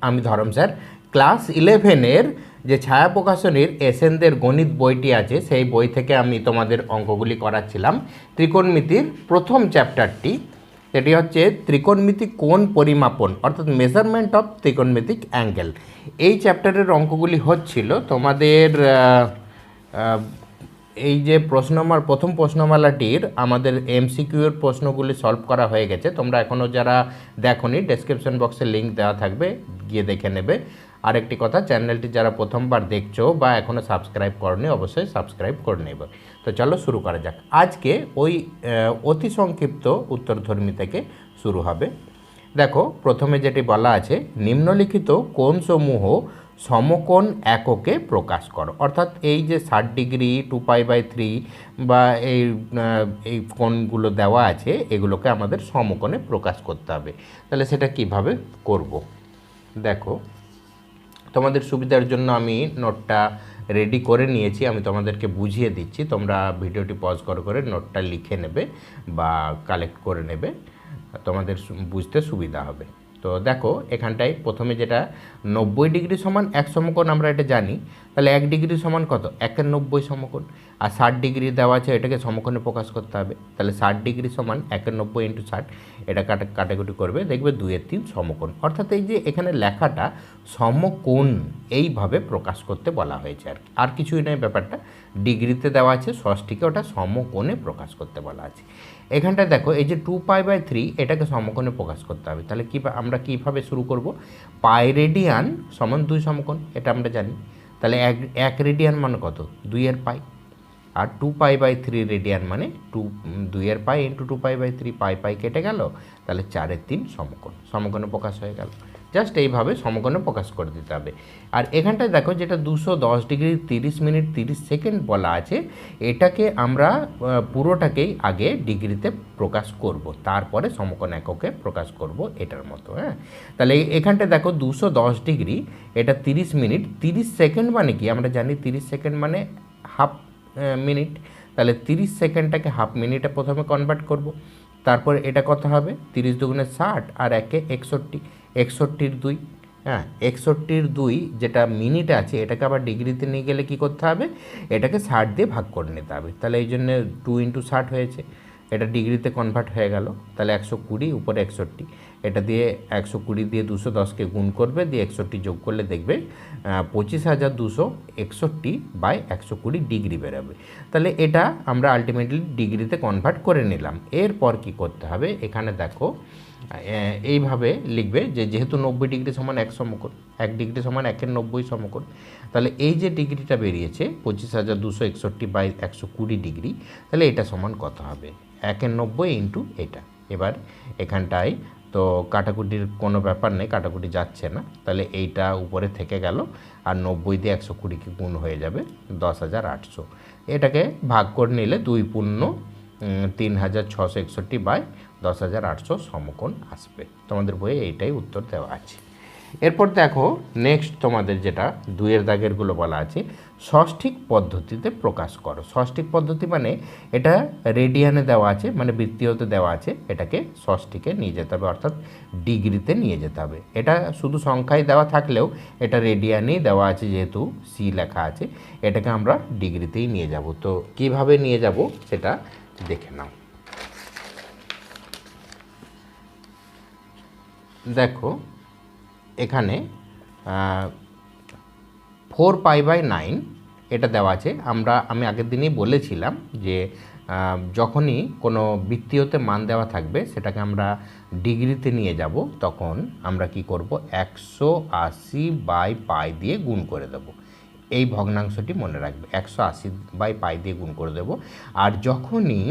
আমি ধরম sir. Class 11-এর যে ছায়া প্রকাশনীর এসেনদের গণিত বইটি আছে সেই বই থেকে আমি তোমাদের অঙ্কগুলি করাচ্ছিলাম। ত্রিকোণমিতির প্রথম চ্যাপ্টারটি, এটি হচ্ছে ত্রিকোণমিতিক কোণ পরিমাপন, অর্থাৎ মেজারমেন্ট অফ ত্রিকোণমিতিক অ্যাঙ্গেল। এই চ্যাপ্টারের অঙ্কগুলি হচ্ছিল তোমাদের এই যে প্রথম প্রশ্নমালাটির আমাদের এমসিকিউর প্রশ্নগুলি সলভ করা হয়ে গেছে। তোমরা এখনও যারা দেখোনি, ডেসক্রিপশন বক্সে লিঙ্ক দেওয়া থাকবে, গিয়ে দেখে নেবে। আরেকটি কথা, চ্যানেলটি যারা প্রথমবার দেখছো বা এখনও সাবস্ক্রাইব করনি, অবশ্যই সাবস্ক্রাইব করে নেবে। তো চলো শুরু করা যাক। আজকে ওই অতি সংক্ষিপ্ত উত্তরধর্মী থেকে শুরু হবে। দেখো, প্রথমে যেটি বলা আছে, নিম্নলিখিত কোণসমূহ সমকোণ এককে প্রকাশ করো। অর্থাৎ এই যে 60 ডিগ্রি, 2π/3 বা এই কোণগুলো দেওয়া আছে, এগুলোকে আমাদের সমকোণে প্রকাশ করতে হবে। তাহলে সেটা কিভাবে করব? দেখো, তোমাদের সুবিধার জন্য আমি নোটটা রেডি করে নিয়েছি, আমি তোমাদেরকে বুঝিয়ে দিচ্ছি। তোমরা ভিডিওটি পজ করে নোটটা লিখে নেবে বা কালেক্ট করে নেবে, তোমাদের বুঝতে সুবিধা হবে। তো দেখো, এখানটায় প্রথমে যেটা 90 ডিগ্রি সমান এক সমকোণ, আমরা এটা জানি। তাহলে 1 ডিগ্রি সমান কত? 1-এর 90 সমকোণ। আর 60 ডিগ্রি দেওয়া আছে, এটাকে সমকোণে প্রকাশ করতে হবে। তাহলে 60 ডিগ্রি সমান 1-এর 90 × 60, এটা কাটাকুটি করবে, দেখবে 2-এর 3 সমকোণ। অর্থাৎ এই যে এখানে লেখাটা সমকোণ এইভাবে প্রকাশ করতে বলা হয়েছে আর কিছুই নয়। ব্যাপারটা ডিগ্রিতে দেওয়া আছে, ষষ্ঠীকে ওটা সমকোণে প্রকাশ করতে বলা আছে। এখানটায় দেখো, এই যে 2π/3 এটাকে সমকোণে প্রকাশ করতে হবে। তাহলে আমরা কীভাবে শুরু করব? পাই রেডিয়ান সমান 2 সমকোণ, এটা আমরা জানি। তাহলে 1 রেডিয়ান মানে কত? 2-এর পাই। আর 2π/3 রেডিয়ান মানে 2-এর পাই × 2π/3, পাই কেটে গেল। তাহলে 4-এর 3 সমকোণে প্রকাশ হয়ে গেল। জাস্ট এইভাবে সমকোণে প্রকাশ করে দিতে হবে। আর এখানটায় দেখো, যেটা 210 ডিগ্রি 30 মিনিট 30 সেকেন্ড বলা আছে, এটাকে আমরা পুরোটাকেই আগে ডিগ্রিতে প্রকাশ করব, তারপরে সমকোণ এককে প্রকাশ করব, এটার মতো। হ্যাঁ, তাহলে এখানটায় দেখো 210 ডিগ্রি, এটা 30 মিনিট 30 সেকেন্ড মানে কি? আমরা জানি 30 সেকেন্ড মানে হাফ মিনিট। তাহলে 30 সেকেন্ডটাকে হাফ মিনিটে প্রথমে কনভার্ট করব। তারপর এটা কত হবে? 30 দুগুণে 60 আর 1-এ 61, 61-র 2। হ্যাঁ, 61-র 2 যেটা মিনিট আছে, এটাকে আবার ডিগ্রিতে নিয়ে গেলে কি করতে হবে? এটাকে 60 দিয়ে ভাগ করে নিতে হবে। তাহলে এই জন্য 2 × 60 হয়েছে, এটা ডিগ্রিতে কনভার্ট হয়ে গেল। তাহলে 120 উপরে 61, এটা দিয়ে 120 দিয়ে 210কে গুণ করবে, দিয়ে 61 যোগ করলে দেখবে 25,261/120 ডিগ্রি বেরোবে। তাহলে এটা আমরা আলটিমেটলি ডিগ্রিতে কনভার্ট করে নিলাম। এরপর কি করতে হবে? এখানে দেখো, এইভাবে লিখবে যে যেহেতু 90 ডিগ্রি সমান 1 সমকোণ, 1 ডিগ্রি সমান 1-এর 90 সমকোণ, তাহলে এই যে ডিগ্রিটা বেরিয়েছে 25,261/120 ডিগ্রি, তাহলে এটা সমান কত হবে? 1-এর 90 × এটা। এবার এখানটায় তো কাটাকুটির কোনো ব্যাপার নেই, কাটাকুটি যাচ্ছে না। তাহলে এইটা উপরে থেকে গেল, আর 90 দিয়ে 120কে গুণ হয়ে যাবে 10,800। এটাকে ভাগ করে নিলে 2 পূর্ণ 3,661/10,800 সমকোণ আসবে। তোমাদের বইয়ে এইটাই উত্তর দেওয়া আছে। এরপর দেখো, নেক্সট তোমাদের যেটা 2-এর দাগেরগুলো বলা আছে, ষষ্ঠিক পদ্ধতিতে প্রকাশ করো। ষষ্ঠিক পদ্ধতি মানে এটা রেডিয়ানে দেওয়া আছে, মানে বৃত্তীয়তে দেওয়া আছে, এটাকে ষষ্ঠীকে নিয়ে যেতে হবে, অর্থাৎ ডিগ্রিতে নিয়ে যেতে হবে। এটা শুধু সংখ্যায় দেওয়া থাকলেও এটা রেডিয়ানেই দেওয়া আছে, যেহেতু সি লেখা আছে, এটাকে আমরা ডিগ্রিতেই নিয়ে যাব। তো কিভাবে নিয়ে যাব সেটা দেখে নাও। দেখো, এখানে 4π/9 এটা দেওয়া আছে। আমি আগের দিনই বলেছিলাম যে যখনই কোনো বৃত্তীয়তে মান দেওয়া থাকবে, সেটাকে আমরা ডিগ্রিতে নিয়ে যাব, তখন আমরা কি করব? 180/π দিয়ে গুণ করে দেব। এই ভগ্নাংশটি মনে রাখবে, 180/π দিয়ে গুণ করে দেব। আর যখনই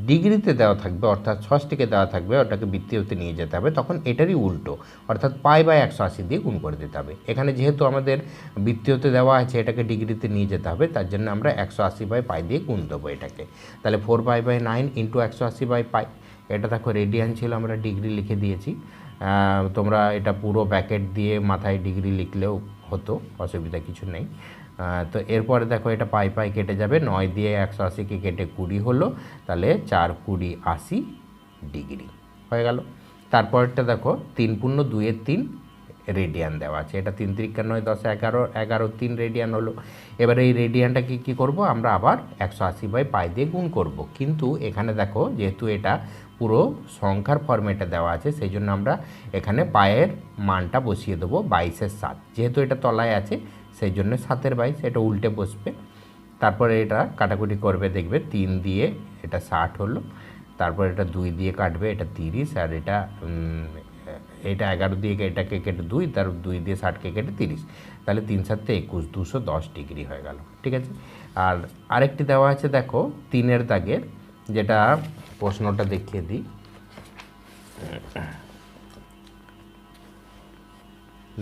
ডিগ্রিতে দেওয়া থাকবে, অর্থাৎ ষষ্ঠীকে দেওয়া থাকবে, ওটাকে বৃত্তীয়তে নিয়ে যেতে হবে, তখন এটারই উল্টো, অর্থাৎ π/180 দিয়ে গুণ করে দিতে হবে। এখানে যেহেতু আমাদের বৃত্তীয়তে দেওয়া আছে, এটাকে ডিগ্রিতে নিয়ে যেতে হবে, তার জন্য আমরা 180/π দিয়ে গুণ দেবো এটাকে। তাহলে 4π/9 × 180/π। এটা দেখো রেডিয়ান ছিল, আমরা ডিগ্রি লিখে দিয়েছি। তোমরা এটা পুরো ব্র্যাকেট দিয়ে মাথায় ডিগ্রি লিখলেও হতো, অসুবিধা কিছু নেই। তো এরপরে দেখো, এটা পাই কেটে যাবে, 9 দিয়ে 180কে কেটে 20 হলো, তাহলে 4 20 80 ডিগ্রি হয়ে গেল। তারপরটা দেখো, 3 পূর্ণ 2-এর 3, রেডিয়ান দেওয়া আছে। এটা 3 3 9 10 11 11 3 রেডিয়ান হলো। এবারে এই রেডিয়ানটাকে কী করব, আমরা আবার 180/π দিয়ে গুণ করব। কিন্তু এখানে দেখো যেহেতু এটা পুরো সংখ্যার ফরম্যাটে দেওয়া আছে, সেই জন্য আমরা এখানে পায়ের মানটা বসিয়ে দেবো 22-এর 7। যেহেতু এটা তলায় আছে সেই জন্য 7-এর 22, এটা উল্টে বসবে। তারপরে এটা কাটাকুটি করবে, দেখবে 3 দিয়ে এটা 60 হলো। তারপর এটা 2 দিয়ে কাটবে, এটা 30। আর এটা 11 দিয়ে এটাকে কেটে 2, তার 2 দিয়ে 60কে কেটে 30, তাহলে 3 7 21, 210 ডিগ্রি হয়ে গেল। ঠিক আছে। আর আরেকটি দেওয়া আছে দেখো 3-এর দাগের, যেটা প্রশ্নটা দেখিয়ে দিই।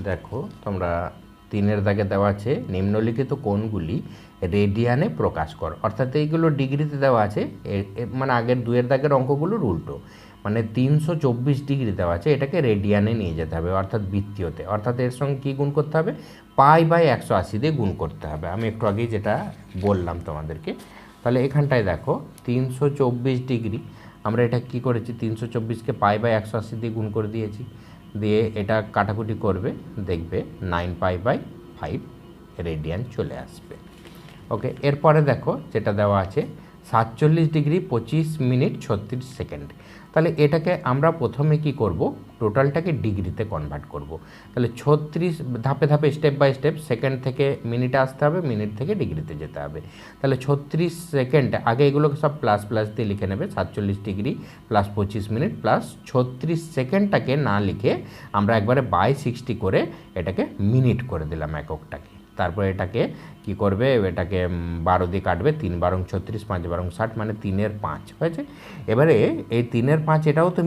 দেখো তোমরা 3-এর দাগে দেওয়া আছে নিম্নলিখিত কোণগুলি রেডিয়ানে প্রকাশ কর। অর্থাৎ এইগুলো ডিগ্রিতে দেওয়া আছে, মানে আগের 2-এর দাগের অঙ্কগুলোর উল্টো। মানে 324 ডিগ্রি দেওয়া আছে, এটাকে রেডিয়ানে নিয়ে যেতে হবে, অর্থাৎ বৃত্তীয়তে। অর্থাৎ এর সঙ্গে কী গুণ করতে হবে, π/180 দিয়ে গুণ করতে হবে। আমি একটু আগেই যেটা বললাম তোমাদেরকে। তাহলে এখানটায় দেখো 324 ডিগ্রি, আমরা এটা কি করেছি, 324কে π/180 দিয়ে গুণ করে দিয়েছি। দিয়ে এটা কাটাকুটি করবে, দেখবে 9π/5 রেডিয়ান চলে আসবে। ওকে। এরপরে দেখো যেটা দেওয়া আছে 47 ডিগ্রি 25 মিনিট 36 সেকেন্ড। তাহলে এটাকে আমরা প্রথমে কি করব, টোটালটাকে ডিগ্রিতে কনভার্ট করব। তাহলে 36 ধাপে ধাপে স্টেপ বাই স্টেপ, সেকেন্ড থেকে মিনিটে আসতে হবে, মিনিট থেকে ডিগ্রিতে যেতে হবে। তাহলে 36 সেকেন্ড, আগে এগুলোকে সব প্লাস প্লাস দিয়ে লিখে নেবে, 47 ডিগ্রি প্লাস 25 মিনিট প্লাস 36 সেকেন্ডটাকে না লিখে আমরা একবারে বাই 60 করে এটাকে মিনিট করে দিলাম এককটাকে। তারপর এটাকে কি করবে, এটাকে 12 দিয়ে কাটবে, 3 বারং 36, 5 বারং 60, মানে 3-এর 5 হয়েছে। এবারে এই 3-এর 5 এটাও তো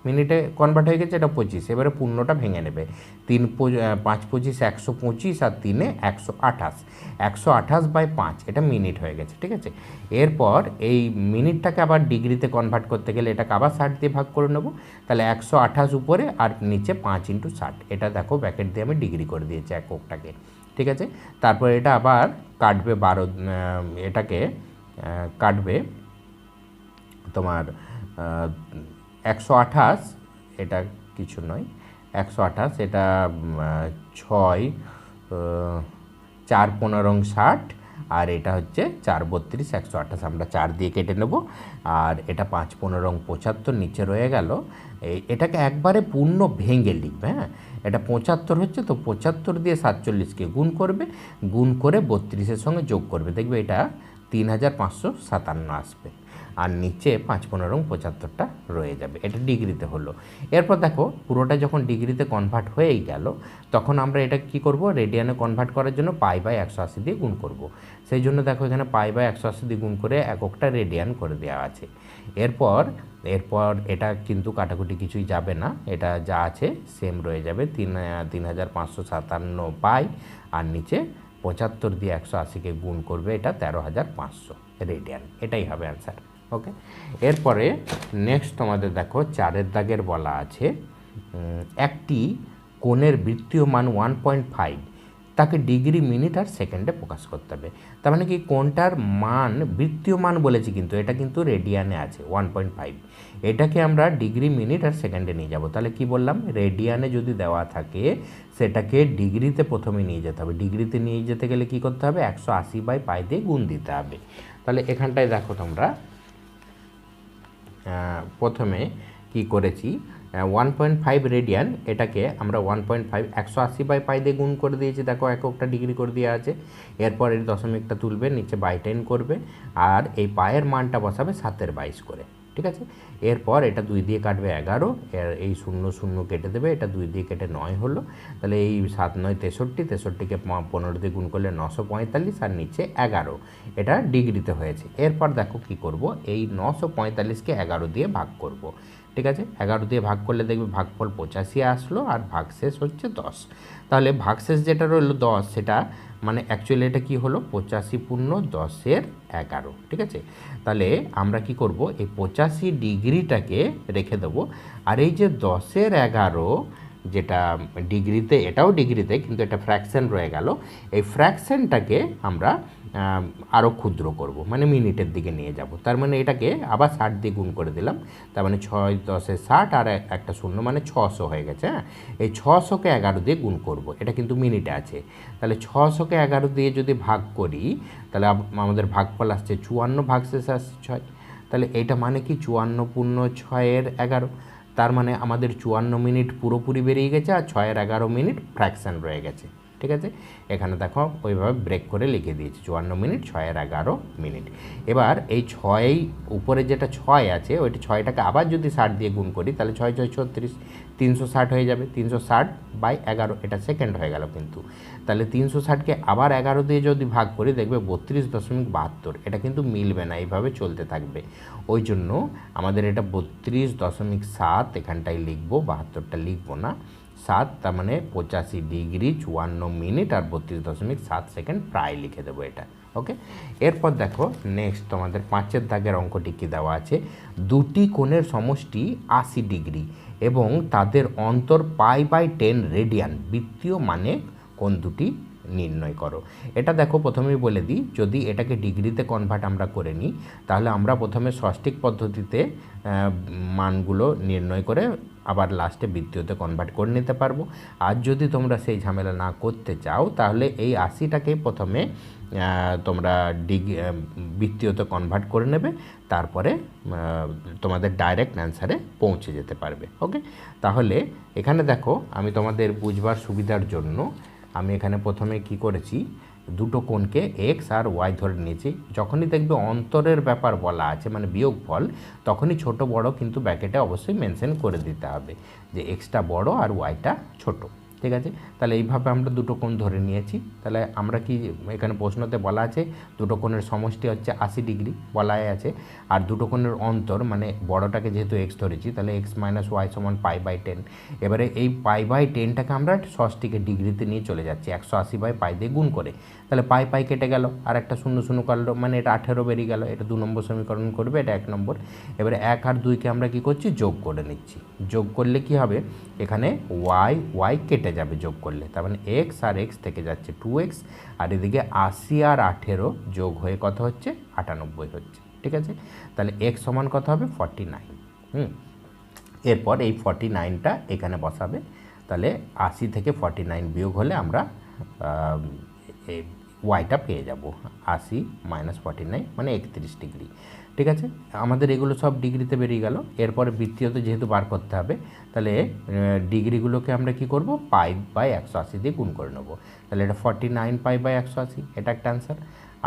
মিনিটে কনভার্ট হয়ে গেছে, এটা 25। এবারে পূর্ণটা ভেঙে নেবে, 3 5 25 125, আর 3-এ 128, 128/5 এটা মিনিট হয়ে গেছে। ঠিক আছে। এরপর এই মিনিটটাকে আবার ডিগ্রিতে কনভার্ট করতে গেলে এটাকে আবার 60 দিয়ে ভাগ করে নেব। তাহলে 128 উপরে আর নিচে 5 × 60, এটা দেখো ব্র্যাকেট দিয়ে আমি ডিগ্রি করে দিয়েছি এককটাকে। ঠিক আছে। তারপর এটা আবার কাটবে 12, এটাকে কাটবে তোমার 128, এটা কিছু নয়, 128, এটা 6 4 15 60, আর এটা হচ্ছে 4 32, 128 আমরা 4 দিয়ে কেটে নেব। আর এটা 5 15 75 নিচে রয়ে গেল। এটাকে একবারে পূর্ণ ভেঙে লিখবে। হ্যাঁ, এটা 75 হচ্ছে, তো 75 দিয়ে 47কে গুণ করবে, গুণ করে 32-এর সঙ্গে যোগ করবে, দেখবে এটা 3557 আসবে। আর নিচে 5 15 75টা রয়ে যাবে। এটা ডিগ্রিতে হলো। এরপর দেখো পুরোটা যখন ডিগ্রিতে কনভার্ট হয়েই গেল, তখন আমরা এটা কি করব, রেডিয়ানে কনভার্ট করার জন্য π/180 দিয়ে গুণ করব। সেই জন্য দেখো এখানে π/180 দিয়ে গুণ করে এককটা রেডিয়ান করে দেওয়া আছে। এরপর এটা কিন্তু কাটাকুটি কিছুই যাবে না, এটা যা আছে সেম রয়ে যাবে, 3557 পাই, আর নিচে 75 দিয়ে 180কে গুণ করবে, এটা 13500 রেডিয়ান। এটাই হবে অ্যান্সার। ওকে। এরপরে নেক্সট তোমাদের দেখো 4-এর দাগের বলা আছে একটি কোণের বৃত্তীয় মান 1.5, তাকে ডিগ্রি মিনিট আর সেকেন্ডে প্রকাশ করতে হবে। তার মানে কি, কোণটার মান বৃত্তীয় মান বলেছি, কিন্তু এটা কিন্তু রেডিয়ানে আছে 1.5, এটাকে আমরা ডিগ্রি মিনিট আর সেকেন্ডে নিয়ে যাব। তাহলে কি বললাম, রেডিয়ানে যদি দেওয়া থাকে সেটাকে ডিগ্রিতে প্রথমে নিয়ে যেতে হবে। ডিগ্রিতে নিয়ে যেতে গেলে কি করতে হবে, 180/π দিয়ে গুণ দিতে হবে। তাহলে এখানটায় দেখো তোমরা প্রথমে কি করেছি, 1.5 রেডিয়ান, এটাকে আমরা 1.5 180/π দিয়ে গুণ করে দিয়েছি। দেখো এককটা ডিগ্রি করে দেওয়া আছে। এরপর এর দশমিকটা তুলবে, নিচে /10 করবে, আর এই পায়ের মানটা বসাবে 7-এর 22 করে। ঠিক আছে। এরপর এটা 2 দিয়ে কাটবে 11, এই 0 0 কেটে দেবে, এটা 2 দিয়ে কেটে 9 হলো। তাহলে এই 7 9 63, 63কে 15 দিয়ে গুণ করলে 945, আর নিচে 11, এটা ডিগ্রিতে হয়েছে। এরপর দেখো কি করব, এই 945কে 11 দিয়ে ভাগ করব। ঠিক আছে। 11 দিয়ে ভাগ করলে দেখবে ভাগফল 85 আসলো, আর ভাগশেষ হচ্ছে 10। তাহলে ভাগশেষ যেটা রইলো 10, সেটা মানে অ্যাকচুয়ালি এটা কি হলো, 85 পূর্ণ 10-এর 11। ঠিক আছে। তাহলে আমরা কি করব, এই 85 ডিগ্রিটাকে রেখে দেবো, আর এই যে 10-এর 11 যেটা ডিগ্রিতে, এটাও ডিগ্রিতে কিন্তু এটা ফ্র্যাকশন রয়ে গেল, এই ফ্র্যাকশনটাকে আমরা আরও ক্ষুদ্র করব, মানে মিনিটের দিকে নিয়ে যাব। তার মানে এটাকে আবার 60 দিয়ে গুণ করে দিলাম, তার মানে 6 10 60 আর একটা শূন্য মানে 600 হয়ে গেছে। হ্যাঁ, এই 600কে 11 দিয়ে গুণ করব, এটা কিন্তু মিনিটে আছে। তাহলে 600কে 11 দিয়ে যদি ভাগ করি তাহলে আমাদের ভাগফল আসছে 54, ভাগশেষে আসছে 6। তাহলে এটা মানে কি 54 পূর্ণ 6-এর 11, তার মানে আমাদের 54 মিনিট পুরোপুরি বেরিয়ে গেছে আর 6-এর 11 মিনিট ফ্র্যাকশন রয়ে গেছে। ঠিক আছে, এখানে দেখো ওইভাবে ব্রেক করে লিখে দিয়েছি 54 মিনিট 6-এর 11 মিনিট। এবার এই 6 উপরে যেটা 6 আছে ওইটা 6টাকে আবার যদি 60 দিয়ে গুণ করি তাহলে 6 6 36, 360 হয়ে যাবে। 360/11, এটা সেকেন্ড হয়ে গেল কিন্তু। তাহলে 360কে আবার 11 দিয়ে যদি ভাগ করি দেখবে 32.72, এটা কিন্তু মিলবে না, এইভাবে চলতে থাকবে। ওই জন্য আমাদের এটা 32.7 এখানটায় লিখবো, 72টা লিখবো না। 7 তার মানে 85 ডিগ্রি 54 মিনিট আর 32.7 সেকেন্ড প্রায় লিখে দেবো এটা। ওকে, এরপর দেখো নেক্সট তোমাদের 5-এর দাগের অঙ্কটি কি দেওয়া আছে, দুটি কোণের সমষ্টি 80 ডিগ্রি এবং তাদের অন্তর π/10 রেডিয়ান, বৃত্তীয় মানে কোণ দুটি নির্ণয় করো। এটা দেখো প্রথমেই বলে দিই, যদি এটাকে ডিগ্রিতে কনভার্ট আমরা করে নিই তাহলে আমরা প্রথমে ষষ্ঠিক পদ্ধতিতে মানগুলো নির্ণয় করে আবার লাস্টে বৃত্তীয়তে কনভার্ট করে নিতে পারবো। আর যদি তোমরা সেই ঝামেলা না করতে চাও তাহলে এই 80টাকে প্রথমে তোমরা বৃত্তীয়তে কনভার্ট করে নেবে, তারপরে তোমাদের ডাইরেক্ট অ্যান্সারে পৌঁছে যেতে পারবে। ওকে, তাহলে এখানে দেখো আমি তোমাদের বুঝবার সুবিধার জন্য আমি এখানে প্রথমে কি করেছি, দুটো কোণকে এক্স আর ওয়াই ধরে নিয়েছি। যখনই দেখবে অন্তরের ব্যাপার বলা আছে মানে বিয়োগফল, তখনই ছোট বড় কিন্তু ব্র্যাকেটে অবশ্যই মেনশন করে দিতে হবে যে এক্সটা বড় আর ওয়াইটা ছোট। ঠিক আছে, তাহলে এইভাবে আমরা দুটো কোণ ধরে নিয়েছি। তাহলে আমরা কি এখানে প্রশ্নতে বলা আছে দুটো কোণের সমষ্টি হচ্ছে 80 ডিগ্রি বলাই আছে, আর দুটো কোণের অন্তর মানে বড়টাকে যেহেতু এক্স ধরেছি তাহলে x - y = π/10। এবারে এই π/10টাকে আমরা ষষ্ঠীকে ডিগ্রিতে নিয়ে চলে যাচ্ছি 180/π দিয়ে গুণ করে, তাহলে পাই কেটে গেল আর একটা শূন্য শূন্য কাটলো, মানে এটা 18 বেরিয়ে গেল। এটা 2 নম্বর সমীকরণ করবে, এটা 1 নম্বর। এবারে 1 আর 2কে আমরা কি করছি, যোগ করে নিচ্ছি। যোগ করলে কি হবে, এখানে y কেটে যাবে যোগ করলে, তার মানে x আর x থেকে যাচ্ছে 2x, আর এদিকে 80 আর 18 যোগ হয়ে কত হচ্ছে 98 হচ্ছে। ঠিক আছে, তাহলে x সমান কত হবে 49। এরপর এই 49টা এখানে বসাবে, তাহলে 80 থেকে 49 বিয়োগ হলে আমরা ওয়াইটা পেয়ে যাব 80 - 49 মানে 31 ডিগ্রি। ঠিক আছে, আমাদের এগুলো সব ডিগ্রিতে বেরিয়ে গেল। এরপরে বৃত্তীয়তে যেহেতু বার করতে হবে তাহলে ডিগ্রিগুলোকে আমরা কি করব, π/180 দিয়ে গুণ করে নেব। তাহলে এটা 49 π/180, এটা একটা অ্যান্সার।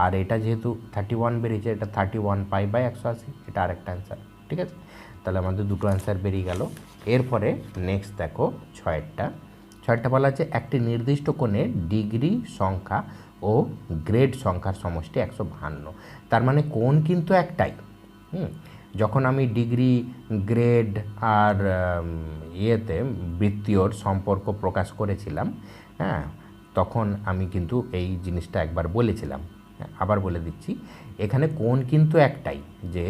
আর এটা যেহেতু 31 বেরিয়েছে, এটা 31 π/180, এটা আরেকটা অ্যান্সার। ঠিক আছে, তাহলে আমাদের দুটো অ্যান্সার বেরিয়ে গেল। এরপরে নেক্সট দেখো 6টা বলা আছে একটি নির্দিষ্ট কোণে ডিগ্রি সংখ্যা ও গ্রেড সংখ্যার সমষ্টি 152। তার মানে কোণ কিন্তু একটাই। যখন আমি ডিগ্রি, গ্রেড আর বৃত্তীয়র সম্পর্ক প্রকাশ করেছিলাম, হ্যাঁ, তখন আমি কিন্তু এই জিনিসটা একবার বলেছিলাম, আবার বলে দিচ্ছি, এখানে কোণ কিন্তু একটাই, যে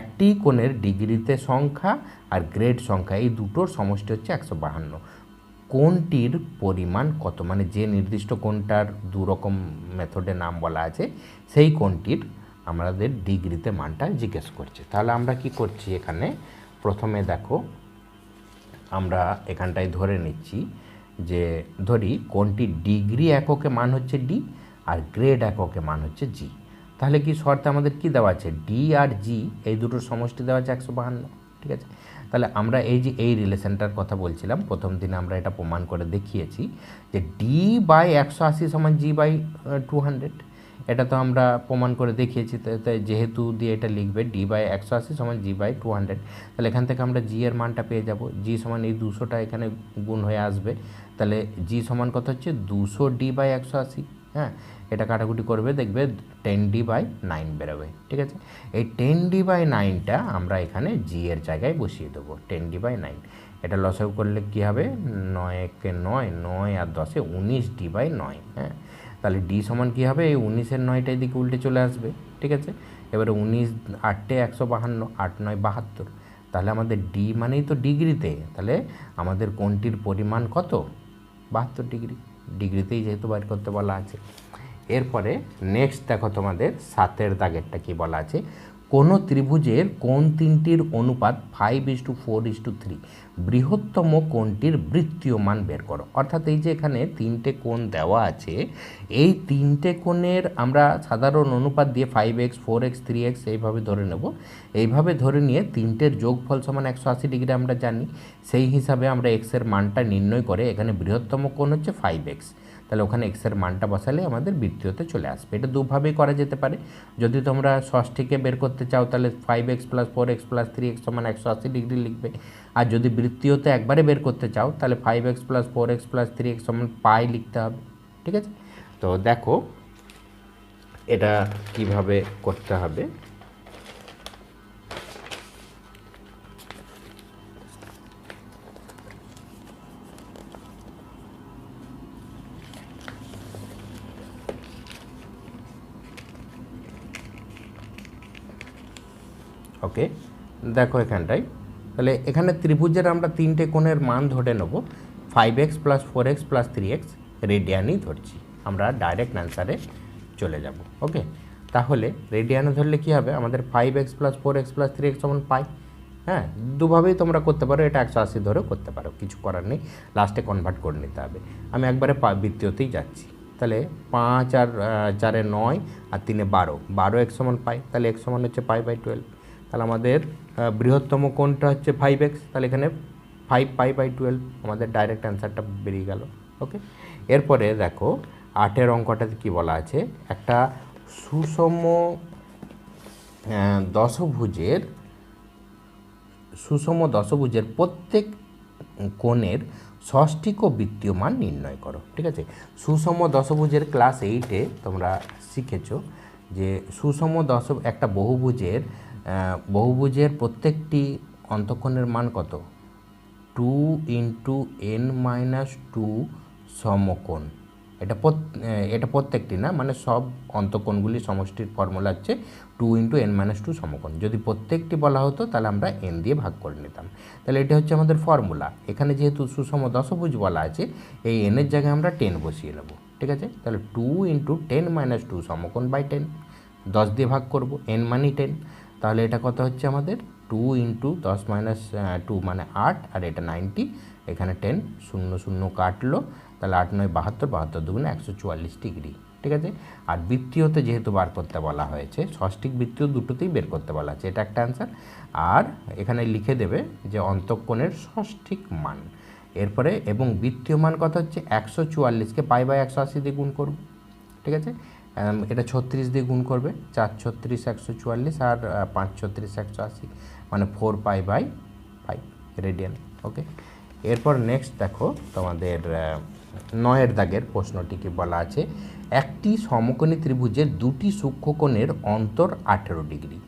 একটি কোণের ডিগ্রিতে সংখ্যা আর গ্রেড সংখ্যা এই দুটোর সমষ্টি হচ্ছে 152। কোণটির পরিমাণ কত, মানে যে নির্দিষ্ট কোণটার দুরকম মেথডে নাম বলা আছে সেই কোণটির আমাদের ডিগ্রিতে মানটা জিজ্ঞেস করছে। তাহলে আমরা কি করছি, এখানে প্রথমে দেখো আমরা এখানটায় ধরে নিচ্ছি যে ধরি কোণটির ডিগ্রি এককে মান হচ্ছে ডি আর গ্রেড এককে মান হচ্ছে জি। তাহলে কি শর্তে আমাদের কি দেওয়া আছে, ডি আর জি এই দুটোর সমষ্টি দেওয়া আছে 152। ঠিক আছে, তাহলে আমরা এই যে এই রিলেশনটার কথা বলছিলাম প্রথম দিনে আমরা এটা প্রমাণ করে দেখিয়েছি যে d/180 = g/200। এটা তো আমরা প্রমাণ করে দেখিয়েছি, তাই যেহেতু দিয়ে এটা লিখবে d/180 = g/200, তাহলে এখান থেকে আমরা জি এর মানটা পেয়ে যাব। জি সমান এই 200টা এখানে গুণ হয়ে আসবে, তাহলে জি সমান কত হচ্ছে 200d/180। হ্যাঁ, এটা কাটাকুটি করবে দেখবে 10d/9 বেরোবে। ঠিক আছে, এই 10d/9টা আমরা এখানে জি এর জায়গায় বসিয়ে দেবো 10d/9। এটা লসাগু করলে কী হবে, 9 × 9, 9 আর 10 19d/9। হ্যাঁ, তাহলে ডি সমান কী হবে, এই 19-এর 9টা এদিকে উল্টে চলে আসবে। ঠিক আছে, এবারে 19 8 152, 8 9 72, তাহলে আমাদের ডি মানেই তো ডিগ্রিতে, তাহলে আমাদের কোণটির পরিমাণ কত? 72 ডিগ্রি, ডিগ্রিতেই যেহেতু বাইর করতে বলা আছে। এরপরে নেক্সট দেখো তোমাদের 7 দাগেরটা কি বলা আছে, কোনো ত্রিভুজের কোণ তিনটির অনুপাত 5:4:3, বৃহত্তম কোণটির বৃত্তীয় মান বের করো। অর্থাৎ এই যে এখানে তিনটে কোণ দেওয়া আছে, এই তিনটে কোণের আমরা সাধারণ অনুপাত দিয়ে 5x 4x 3x এইভাবে ধরে নেব। এইভাবে ধরে নিয়ে তিনটের যোগফল সমান 180 ডিগ্রি আমরা জানি, সেই হিসাবে আমরা এক্সের মানটা নির্ণয় করে এখানে বৃহত্তম কোণ হচ্ছে 5x, তাহলে ওখানে এক্সের মানটা বসালে আমাদের বৃত্তীয়তে চলে আসবে। এটা দুভাবেই করা যেতে পারে। যদি তোমরা ষষ্ঠীকে বের করতে চাও তাহলে 5x + 4x + 3x সমান 180 ডিগ্রি লিখবে, আর যদি বৃত্তীয়তে একবারে বের করতে চাও তাহলে 5x + 4x + 3x সমান পাই লিখতে হবে। ঠিক আছে, তো দেখো এটা কিভাবে করতে হবে। ওকে, দেখো এখানটায় তাহলে এখানে ত্রিভুজের আমরা তিনটে কোণের মান ধরে নেব, 5x + 4x + 3x রেডিয়ানই ধরছি, আমরা ডাইরেক্ট অ্যান্সারে চলে যাব। ওকে, তাহলে রেডিয়ানে ধরলে কী হবে, আমাদের 5x + 4x + 3x সমান পাই। হ্যাঁ, দুভাবেই তোমরা করতে পারো, এটা 180 ধরেও করতে পারো, কিছু করার নেই, লাস্টে কনভার্ট করে নিতে হবে। আমি একবারে বৃত্তীয়তেই যাচ্ছি, তাহলে 5 আর 4 9 আর 3 12, 12x সমান পাই, তাহলে x সমান হচ্ছে π/12। তাহলে আমাদের বৃহত্তম কোণটা হচ্ছে 5x, তাহলে এখানে 5 π/12 আমাদের ডাইরেক্ট অ্যান্সারটা বেরিয়ে গেল। ওকে, এরপরে দেখো 8 অঙ্কটাতে কি বলা আছে, একটা সুষম দশভুজের প্রত্যেক কোণের ষষ্ঠিক ও বৃত্তীয় মান নির্ণয় করো। ঠিক আছে, সুষম দশভুজের ক্লাস 8-এ তোমরা শিখেছো যে একটা বহুভুজের প্রত্যেকটি অন্তঃকোণের মান কত, 2 × n-2 সমকোণ। এটা প্রত্যেকটি না, মানে সব অন্তঃকোণগুলি সমষ্টির ফর্মুলা হচ্ছে 2 × n-2 সমকোণ। যদি প্রত্যেকটি বলা হতো তাহলে আমরা n দিয়ে ভাগ করে নিতাম, তাহলে এটা হচ্ছে আমাদের ফর্মুলা। এখানে যেহেতু সুষম দশভুজ বলা আছে, এই n-এর জায়গায় আমরা 10 বসিয়ে নেব। ঠিক আছে, তাহলে 2 × 10-2 সমকোণ বাই 10, 10 দিয়ে ভাগ করব, n মানে 10, তাহলে এটা কত হচ্ছে আমাদের 2 × 10 - 2 মানে 8, আর এটা 90, এখানে 10, 0 0 কাটলো, তাহলে 8 9 72, 72 2 144 ডিগ্রি। ঠিক আছে, আর বৃত্তীয়তে যেহেতু বার করতে বলা হয়েছে, ষষ্ঠিক বৃত্তীয় দুটোতেই বের করতে বলা আছে, এটা একটা অ্যান্সার। আর এখানে লিখে দেবে যে অন্তঃকোণের ষষ্ঠিক মান, এরপরে এবং বৃত্তীয় মান কত হচ্ছে 144কে π/180 দিয়ে গুণ করব। ঠিক আছে, এটা 36 দিয়ে গুণ করবে, 4 36 144, আর 5 36 180, মানে 4π/5 রেডিয়ান। ওকে, এরপর নেক্সট দেখো তোমাদের 9 দাগের প্রশ্নটি কি বলা আছে, একটি সমকোণী ত্রিভুজের দুটি সূক্ষ্মকোণের অন্তর 18 ডিগ্রি।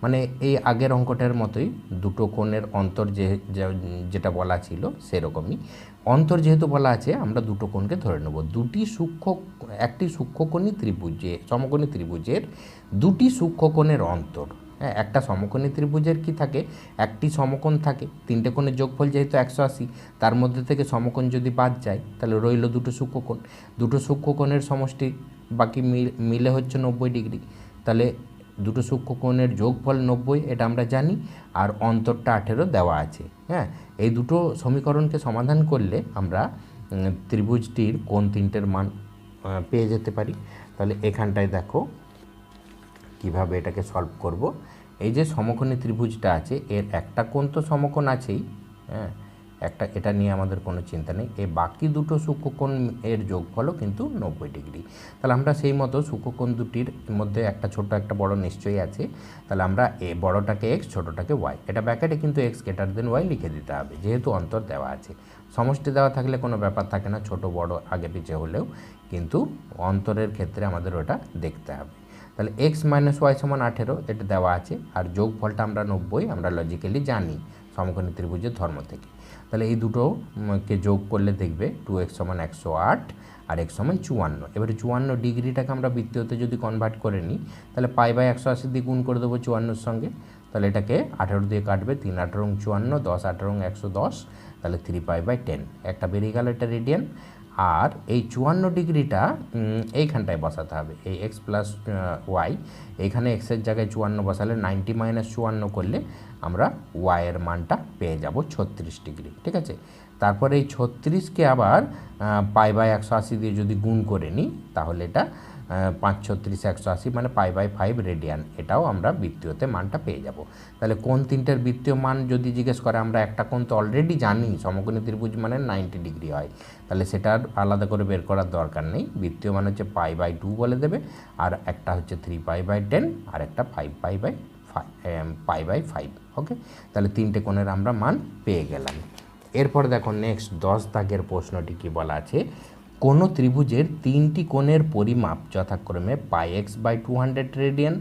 মানে এই আগের অঙ্কটার মতোই দুটো কোণের অন্তর যেটা বলা ছিল সেরকমই অন্তর যেহেতু বলা আছে, আমরা দুটো কোণকে ধরে নেব। একটি সূক্ষ্মকোণী সমকোণী ত্রিভুজের দুটি সূক্ষ্মকোণের অন্তর। হ্যাঁ, একটা সমকোণী ত্রিভুজের কি থাকে, একটি সমকোণ থাকে, তিনটে কোণের যোগফল যেহেতু 180, তার মধ্যে থেকে সমকোণ যদি বাদ যায় তাহলে রইল দুটো সূক্ষ্মকোণ। দুটো সূক্ষ্মকোণের সমষ্টি বাকি মিলে হচ্ছে 90 ডিগ্রি, তাহলে দুটো সূক্ষ্মকোণের যোগফল 90, এটা আমরা জানি, আর অন্তরটা 18 দেওয়া আছে। হ্যাঁ, এই দুটো সমীকরণকে সমাধান করলে আমরা ত্রিভুজটির কোণ তিনটের মান পেয়ে যেতে পারি। তাহলে এখানটায় দেখো কিভাবে এটাকে সলভ করব। এই যে সমকোণী ত্রিভুজটা আছে, এর একটা কোণ তো সমকোণ আছেই, হ্যাঁ, এটা নিয়ে আমাদের কোনো চিন্তা নেই। এই বাকি দুটো সূক্ষ্মকোণ এর যোগফলও কিন্তু 90 ডিগ্রি। তাহলে আমরা সেই মতো সূক্ষ্মকোণ দুটির মধ্যে একটা ছোট একটা বড় নিশ্চয়ই আছে, তাহলে আমরা বড়টাকে x, ছোটোটাকে y, এটা ব্র্যাকেটে কিন্তু x > y লিখে দিতে হবে, যেহেতু অন্তর দেওয়া আছে। সমষ্টি দেওয়া থাকলে কোনো ব্যাপার থাকে না, ছোট বড় আগে পিছে হলেও, কিন্তু অন্তরের ক্ষেত্রে আমাদের ওটা দেখতে হবে। তাহলে x - y = 18, এটা দেওয়া আছে, আর যোগফলটা আমরা 90, আমরা লজিক্যালি জানি সমকোণী ত্রিভুজের ধর্ম থেকে। তাহলে এই দুটোকে যোগ করলে দেখবে 2x = 108 আর x = 54। এবারে 54 ডিগ্রিটাকে আমরা বৃত্তীয়তে যদি কনভার্ট করে নিই, তাহলে π/180 দিয়ে গুণ করে দেবো 54-র সঙ্গে, তাহলে এটাকে 18 দিয়ে কাটবে, 3 18 54, 10 18 110, তাহলে 3π/10 একটা বেরিয়ে গেল, এটা রেডিয়ান। আর এই 54 ডিগ্রিটা এইখানটায় বসাতে হবে, এই এক্স প্লাস ওয়াই, এইখানে এক্সের জায়গায় 54 বসালে 90 - 54 করলে আমরা ওয়াইয়ের মানটা পেয়ে যাব 36 ডিগ্রি, ঠিক আছে। তারপরে এই 36কে আবার π/180 দিয়ে যদি গুণ করে নিই তাহলে এটা 5 36 180 মানে π/5 রেডিয়ান, এটাও আমরা বৃত্তীয়তে মানটা পেয়ে যাব। তাহলে কোন তিনটের বৃত্তীয় মান যদি জিজ্ঞেস করে, আমরা একটা কোণ তো অলরেডি জানি, সমকোণী ত্রিভুজ মানে 90 ডিগ্রি হয়, তাহলে সেটা আর আলাদা করে বের করার দরকার নেই। বৃত্তীয় মান হচ্ছে π/2 বলে দেবে, আর একটা হচ্ছে 3π/10 আর একটা 5π/5। ওকে, তাহলে তিনটে কোণের আমরা মান পেয়ে গেলাম। এরপর দেখো নেক্সট 10 দাগের প্রশ্নটি কি বলা আছে, কোনো ত্রিভুজের তিনটি কোণের পরিমাপ যথাক্রমে πx/200 রেডিয়ান,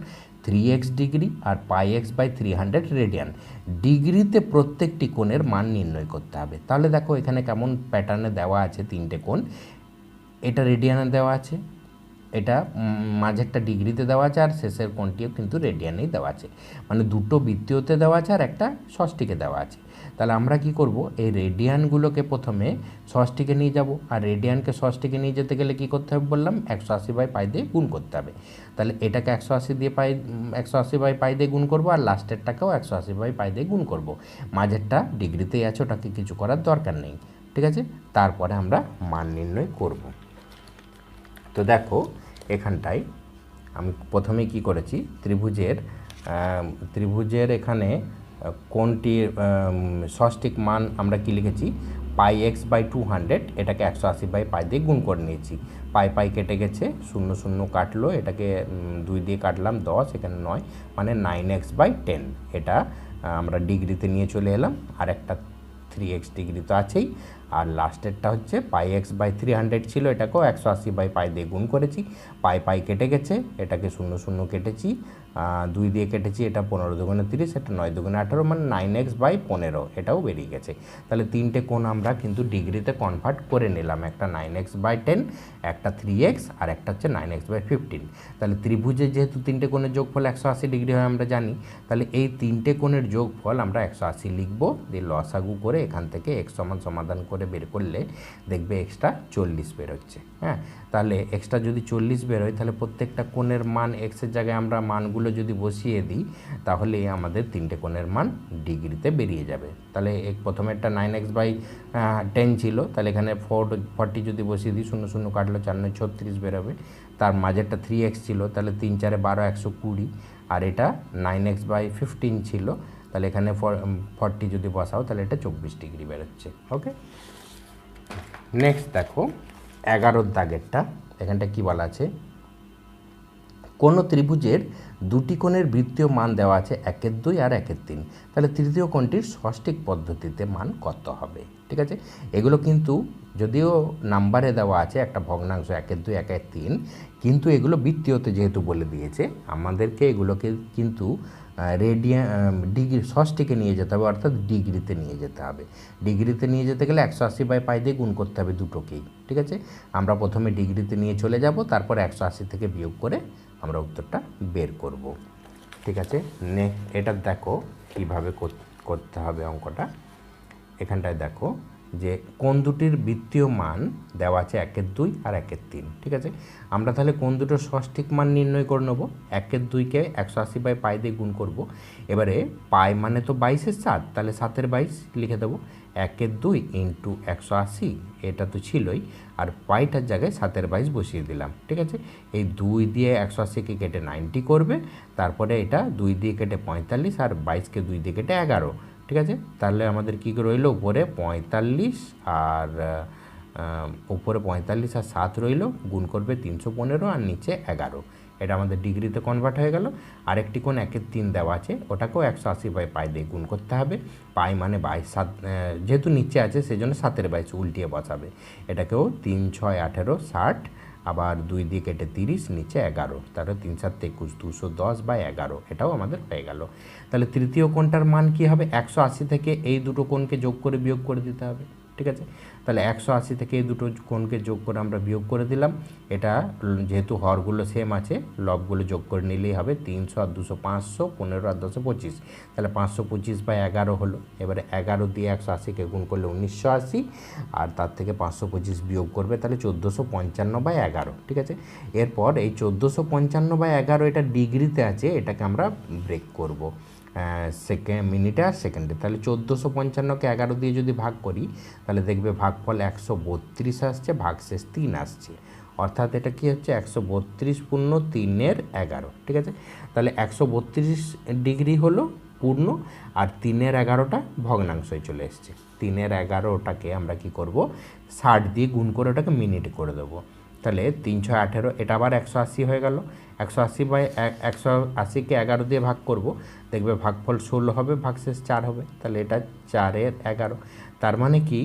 3x ডিগ্রি আর πx/300 রেডিয়ান, ডিগ্রিতে প্রত্যেকটি কোণের মান নির্ণয় করতে হবে। তাহলে দেখো এখানে কেমন প্যাটার্নে দেওয়া আছে তিনটে কোণ, এটা রেডিয়ানে দেওয়া আছে, এটা মাঝেরটা ডিগ্রিতে দেওয়া আছে, আর শেষের কোণটিও কিন্তু রেডিয়ানেই দেওয়া আছে, মানে দুটো বৃত্তীয়তে দেওয়া আছে আর একটা ষষ্ঠীকে দেওয়া আছে। তাহলে আমরা কি করব, এই রেডিয়ানগুলোকে প্রথমে ষষ্ঠীকে নিয়ে যাব, আর রেডিয়ানকে ষষ্ঠীকে নিয়ে যেতে গেলে কি করতে হবে বললাম, 180/π দিয়ে গুণ করতে হবে। তাহলে এটাকে 180/π দিয়ে গুণ করব, আর লাস্টেরটাকেও 180/π দিয়ে গুণ করব। মাঝেরটা ডিগ্রিতেই আছে, ওটাকে কিছু করার দরকার নেই, ঠিক আছে। তারপরে আমরা মান নির্ণয় করব। তো দেখো এখানটায় আমি প্রথমে কি করেছি, ত্রিভুজের এখানে কোণটির ষষ্ঠিক মান আমরা কি লিখেছি, πx/200, এটাকে 180/π দিয়ে গুণ করে নিয়েছি। পাই কেটে গেছে, 0 0 কাটলো, এটাকে 2 দিয়ে কাটলাম 10, এখানে 9 মানে 9x/10, এটা আমরা ডিগ্রিতে নিয়ে চলে এলাম। আর একটা 3x ডিগ্রি তো আছেই, আর লাস্টেরটা হচ্ছে πx/300 ছিল, এটাকেও 180/π দিয়ে গুণ করেছি। পাই কেটে গেছে, এটাকে 0 0 কেটেছি, 2 দিয়ে কেটেছি, এটা 15 দুগুণে 30, এটা 9 দুগুণে 18 মানে 9x/15, এটাও বেরিয়ে গেছে। তাহলে তিনটে কোণ আমরা কিন্তু ডিগ্রিতে কনভার্ট করে নিলাম, একটা 9x/10, একটা 3x, আর একটা হচ্ছে 9x/15। তাহলে ত্রিভুজের যেহেতু তিনটে কোণের যোগফল 180 ডিগ্রি হয় আমরা জানি, তাহলে এই তিনটে কোণের যোগফল আমরা 180 লিখব, দিয়ে লসাগু করে এখান থেকে x সমাধান করে বের করলে দেখবে এক্সটা 40 বেরোচ্ছে। হ্যাঁ, তাহলে এক্সটা যদি 40 বেরোয়, তাহলে প্রত্যেকটা কোণের মান এক্সের জায়গায় আমরা মানগুলো যদি বসিয়ে দিই তাহলে আমাদের তিনটে কোণের মান ডিগ্রিতে বেরিয়ে যাবে। তাহলে প্রথমে একটা 9x/10 ছিল, তাহলে এখানে 40 যদি বসিয়ে দিই, 0 0 কাটলো, 4 9 36 বেরোবে। তার মাঝেরটা 3x ছিল, তাহলে 3 4 12 120, আর এটা 9x/15 ছিল, তাহলে এখানে 40 যদি বসাও তাহলে এটা 24 ডিগ্রি বেরোচ্ছে। ওকে, নেক্সট দেখো 11 দাগেরটা, এখানটা কি বলা আছে, কোনো ত্রিভুজের দুটি কোণের বৃত্তীয় মান দেওয়া আছে 1/2 আর 1/3, তাহলে তৃতীয় কোণটির ষষ্ঠিক পদ্ধতিতে মান কত হবে, ঠিক আছে। এগুলো কিন্তু যদিও নাম্বারে দেওয়া আছে একটা ভগ্নাংশ 1/2 1/3, কিন্তু এগুলো বৃত্তীয়তে যেহেতু বলে দিয়েছে আমাদেরকে এগুলোকে কিন্তু ডিগ্রি ষষ্ঠীকে নিয়ে যেতে হবে, অর্থাৎ ডিগ্রিতে নিয়ে যেতে হবে। ডিগ্রিতে নিয়ে যেতে গেলে 180/π দিয়ে গুণ করতে হবে দুটোকেই, ঠিক আছে। আমরা প্রথমে ডিগ্রিতে নিয়ে চলে যাব, তারপর 180 থেকে বিয়োগ করে আমরা উত্তরটা বের করব, ঠিক আছে। এটা দেখো কীভাবে করতে হবে অঙ্কটা। এখানটায় দেখো যে কোণ দুটির বৃত্তীয় মান দেওয়া আছে 1/2 আর 1/3, ঠিক আছে। আমরা তাহলে কোণ দুটোর ষষ্ঠিক মান নির্ণয় করে নেব, 1/2কে 180/π দিয়ে গুণ করব। এবারে পাই মানে তো 22/7, তাহলে 7/22 লিখে দেবো, 1/2 ইন্টু 180, এটা তো ছিলই, আর পাইটার জায়গায় 7/22 বসিয়ে দিলাম, ঠিক আছে। এই 2 দিয়ে 180কে কেটে 90 করবে, তারপরে এটা 2 দিয়ে কেটে 45, আর 22কে 2 দিয়ে কেটে 11, ঠিক আছে। তাহলে আমাদের কী রইল, উপরে 45 আর উপরে 45 আর 7 রইল, গুণ করবে 315, আর নিচে 11, এটা আমাদের ডিগ্রিতে কনভার্ট হয়ে গেল। আরেকটি কোণ 1/3 দেওয়া আছে, ওটাকেও 180/π দিয়ে গুণ করতে হবে। পাই মানে 22, যেহেতু নিচে আছে সেজন্য 7/22 উল্টিয়ে বসাবে, এটাকেও 3 6 18 60, আবার 2 দিয়ে কেটে 30, নিচে 11, তাহলে 3 7 21 210/11, এটাও আমাদের পেয়ে গেল। তাহলে তৃতীয় কোণটার মান কি হবে, 180 থেকে এই দুটো কোণকে যোগ করে বিয়োগ করে দিতে হবে, ঠিক আছে। তাহলে 180 থেকে এই দুটো কোণকে যোগ করে আমরা বিয়োগ করে দিলাম। এটা যেহেতু হরগুলো সেম আছে, লবগুলো যোগ করে নিলেই হবে। 300 আর 200 500, 15 আর 10 25, তাহলে 525/11 হলো। এবারে 11 দিয়ে 180কে গুণ করলে 1980, আর তার থেকে 525 বিয়োগ করবে, তাহলে 1455/11, ঠিক আছে। এরপর এই 1455/11 এটা ডিগ্রিতে আছে, এটাকে আমরা ব্রেক করব মিনিটে আর সেকেন্ডে। তাহলে 1455কে 11 দিয়ে যদি ভাগ করি, তাহলে দেখবে ভাগফল 132 আসছে, ভাগশেষ 3 আসছে। অর্থাৎ এটা কি হচ্ছে 132 পূর্ণ 3-এর 11, ঠিক আছে। তাহলে 132 ডিগ্রি হলো পূর্ণ, আর 3-এর 11টা ভগ্নাংশই চলে এসছে। 3-এর 11টাকে আমরা কি করব, 60 দিয়ে গুণ করে ওটাকে মিনিটে করে দেবো। তাহলে 318, এটা আবার 180 হয়ে গেল। 180/180কে 11 দিয়ে ভাগ করব, দেখবে ভাগফল 16 হবে, ভাগশেষ 4 হবে। তাহলে এটা 4-এর 11, তার মানে কি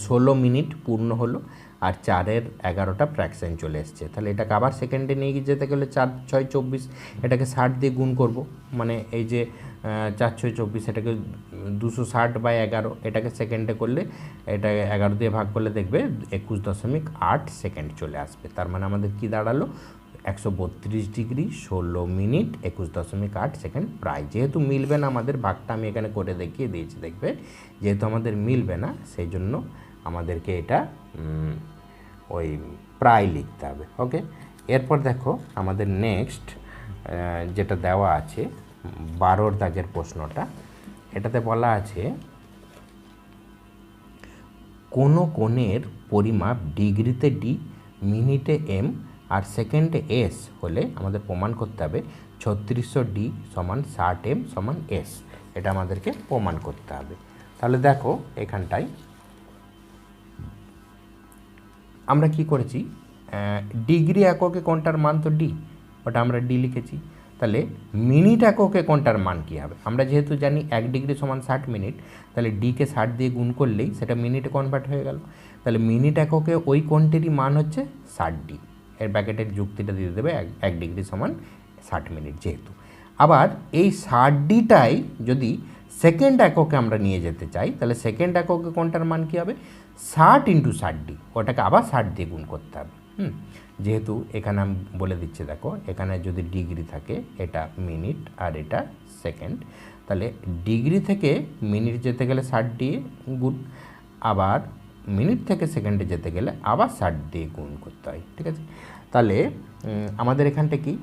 16 মিনিট পূর্ণ হলো, আর 4-এর 11টা ফ্র্যাকশন চলে এসছে। তাহলে এটাকে আবার সেকেন্ডে নিয়ে যেতে গেলে 4 6 24, এটাকে 60 দিয়ে গুণ করব, মানে এই যে 4 6 24, এটাকে 260/11, এটাকে সেকেন্ডে করলে, এটা 11 দিয়ে ভাগ করলে দেখবে 21.8 সেকেন্ড চলে আসবে। তার মানে আমাদের কি দাঁড়ালো, 132 ডিগ্রি 16 মিনিট 21.8 সেকেন্ড প্রায়। যেহেতু মিলবে না আমাদের, ভাগটা আমি এখানে করে দেখিয়ে দিয়েছি, দেখবে যেহেতু আমাদের মিলবে না, সেই জন্য আমাদেরকে এটা ওই প্রায় লিখতে হবে। ওকে, এরপর দেখো আমাদের নেক্সট যেটা দেওয়া আছে 12 দাগের প্রশ্নটা, এটাতে বলা আছে কোনো কোণের পরিমাপ ডিগ্রিতে ডি, মিনিটে এম আর সেকেন্ডে এস হলে আমাদের প্রমাণ করতে হবে 3600 সমান 60 সমান এস। এটা আমাদেরকে প্রমাণ করতে হবে। তাহলে দেখো এখানটায় আমরা কি করেছি, ডিগ্রি এককে কোণটার মান তো ডি, ওটা আমরা ডি লিখেছি। তাহলে মিনিট এককে কোণটার মান কী হবে, আমরা যেহেতু জানি 1 ডিগ্রি সমান 60 মিনিট, তাহলে ডিকে 60 দিয়ে গুণ করলেই সেটা মিনিটে কনভার্ট হয়ে গেল। তাহলে মিনিট এককে ওই কোণটিরই মান হচ্ছে 60 এর ব্র্যাকেটের যুক্তিটা দিয়ে দেবে 1 ডিগ্রি সমান 60 মিনিট যেহেতু। আবার এই 60টাই যদি সেকেন্ড এককে আমরা নিয়ে যেতে চাই, তাহলে সেকেন্ড এককে কোণটার মান কী হবে, 60 × 60, ওটাকে আবার 60 দিয়ে গুণ করতে হবে। যেহেতু এখানে আমি বলে দিচ্ছি, দেখো এখানে যদি ডিগ্রি থাকে, এটা মিনিট আর এটা সেকেন্ড, তাহলে ডিগ্রি থেকে মিনিট যেতে গেলে 60 দিয়ে গুণ, আবার মিনিট থেকে সেকেন্ডে যেতে গেলে আবার 60 দিয়ে গুণ করতে হয়, ঠিক আছে। তাহলে আমাদের এখানটা কি,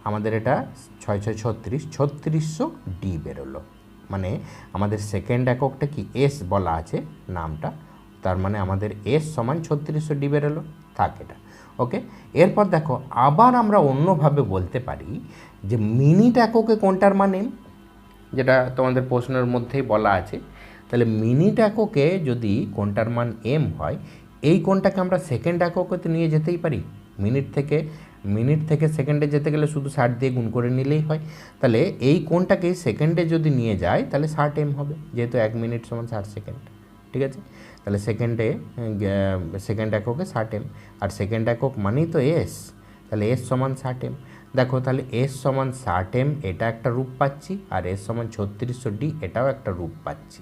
আমাদের এটা 6 6 36, 3600 ডি বেরোলো। মানে আমাদের সেকেন্ড এককটা কি এস বলা আছে নামটা, তার মানে আমাদের এস সমান 3600 ডি বেরোলো, থাক এটা। ওকে, এরপর দেখো আবার আমরা অন্যভাবে বলতে পারি যে মিনিট এককে কোণটার মান এম, যেটা তোমাদের প্রশ্নের মধ্যেই বলা আছে। তাহলে মিনিট এককে যদি কোণটার মান এম হয়, এই কোণটাকে আমরা সেকেন্ড এককে নিয়ে যেতেই পারি। মিনিট থেকে সেকেন্ডে যেতে গেলে শুধু 60 দিয়ে গুণ করে নিলেই হয়। তাহলে এই কোণটাকে সেকেন্ডে যদি নিয়ে যায়, তাহলে 60 এম হবে, যেহেতু 1 মিনিট সমান 60 সেকেন্ড, ঠিক আছে। তাহলে সেকেন্ড এককে 60 এম, আর সেকেন্ড একক মানেই তো এস, তাহলে এস সমান 60 এম। দেখো তাহলে এস সমান 60 এম, এটা একটা রূপ পাচ্ছি, আর এস সমান 3600 ডি, এটাও একটা রূপ পাচ্ছি।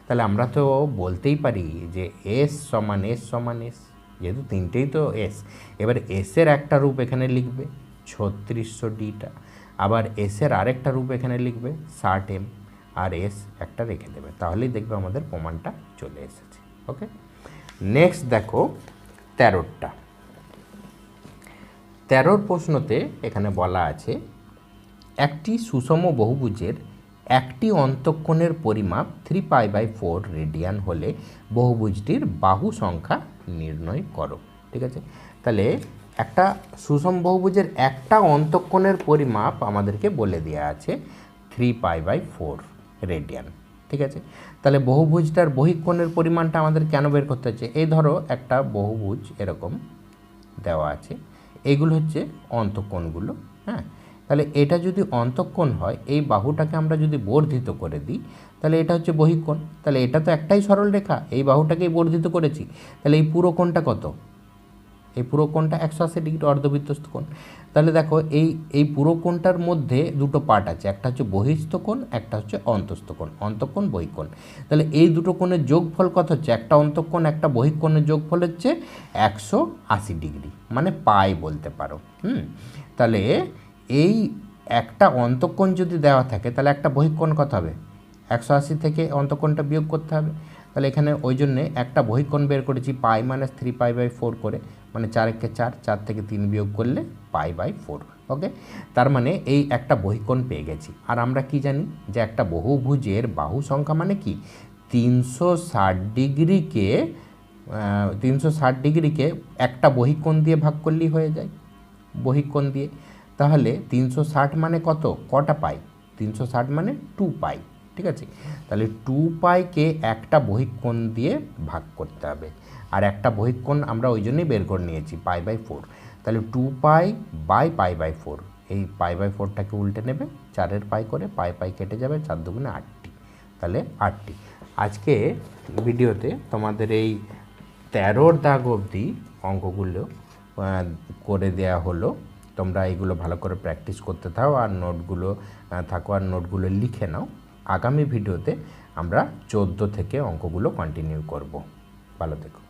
তাহলে আমরা তো বলতেই পারি যে এস সমান এস, যেহেতু তিনটেই তো এস। এবার এসের একটা রূপ এখানে লিখবে 3600 ডিটা, আবার এসের আরেকটা রূপ এখানে লিখবে 60 এম, আর এস একটা রেখে দেবে, তাহলেই দেখবে আমাদের প্রমাণটা চলে এসেছে। ওকে, নেক্সট দেখো 13 প্রশ্নতে এখানে বলা আছে একটি সুষম বহুভুজের একটি অন্তঃকোণের পরিমাপ 3π/4 রেডিয়ান হলে বহুভুজটির বাহু সংখ্যা নির্ণয় করো, ঠিক আছে। তাহলে একটা সুষম বহুভুজের একটা অন্তঃকোণের পরিমাপ আমাদেরকে বলে দেওয়া আছে 3π/4 রেডিয়ান, ঠিক আছে। তাহলে বহুভুজটার বহিঃকোণের পরিমাণটা আমাদের কেন বের করতে হচ্ছে, এই ধরো একটা বহুভুজ এরকম দেওয়া আছে, এইগুলো হচ্ছে অন্তঃকোণগুলো, হ্যাঁ। তাহলে এটা যদি অন্তঃকোণ হয়, এই বাহুটাকে আমরা যদি বর্ধিত করে দিই, তাহলে এটা হচ্ছে বহিঃকোণ। তাহলে এটা তো একটাই সরল রেখা, এই বাহুটাকেই বর্ধিত করেছি, তাহলে এই পুরো কোণটা কত, এই পুরো কোণটা 180 ডিগ্রি অর্ধবৃত্তস্থ কোণ। তাহলে দেখো এই পুরো কোণটার মধ্যে দুটো পার্ট আছে, একটা হচ্ছে বহিস্থ কোণ, একটা হচ্ছে অন্তস্থ কোণ, অন্তঃকোণ বহিঃকোণ। তাহলে এই দুটো কোণের যোগফল কত হচ্ছে, একটা অন্তঃকোণ একটা বহিঃকোণের যোগফল হচ্ছে 180 ডিগ্রি, মানে পাই বলতে পারো। তাহলে এই একটা অন্তঃকোণ যদি দেওয়া থাকে তাহলে একটা বহিঃকোণ কত হবে, 180 থেকে অন্তঃকোণটা বিয়োগ করতে হবে। তাহলে এখানে ওই জন্যে একটা বহিঃকোণ বের করেছি পাই মাইনাস 3π/4 করে, মানে 4 একে 4, 4 থেকে 3 বিয়োগ করলে π/4। ওকে, তার মানে এই একটা বহিঃকোণ পেয়ে গেছি। আর আমরা কি জানি যে একটা বহুভুজের বাহু সংখ্যা মানে কি, 360 ডিগ্রিকে 360 ডিগ্রিকে একটা বহিঃকোণ দিয়ে ভাগ করলেই হয়ে যায়, বহিঃকোণ দিয়ে। তাহলে 360 মানে কটা পাই, 360 মানে 2π, ঠিক আছে। তাহলে 2πকে একটা বহিঃকোণ দিয়ে ভাগ করতে হবে, আর একটা বহিঃকোণ আমরা ওই জন্যই বের করে নিয়েছি π/4। তাহলে 2π/π/4, এই π/4টাকে উল্টে নেবে, 4-এর পাই করে পাই কেটে যাবে, 4 দুগুণে 8টি, তাহলে 8টি। আজকে ভিডিওতে তোমাদের এই 13 দাগ অবধি অঙ্কগুলো করে দেয়া হলো। তোমরা এইগুলো ভালো করে প্র্যাকটিস করতে থাকো আর নোটগুলো লিখে নাও। আগামী ভিডিওতে আমরা 14 থেকে অঙ্কগুলো কন্টিনিউ করব। ভালো থেকো।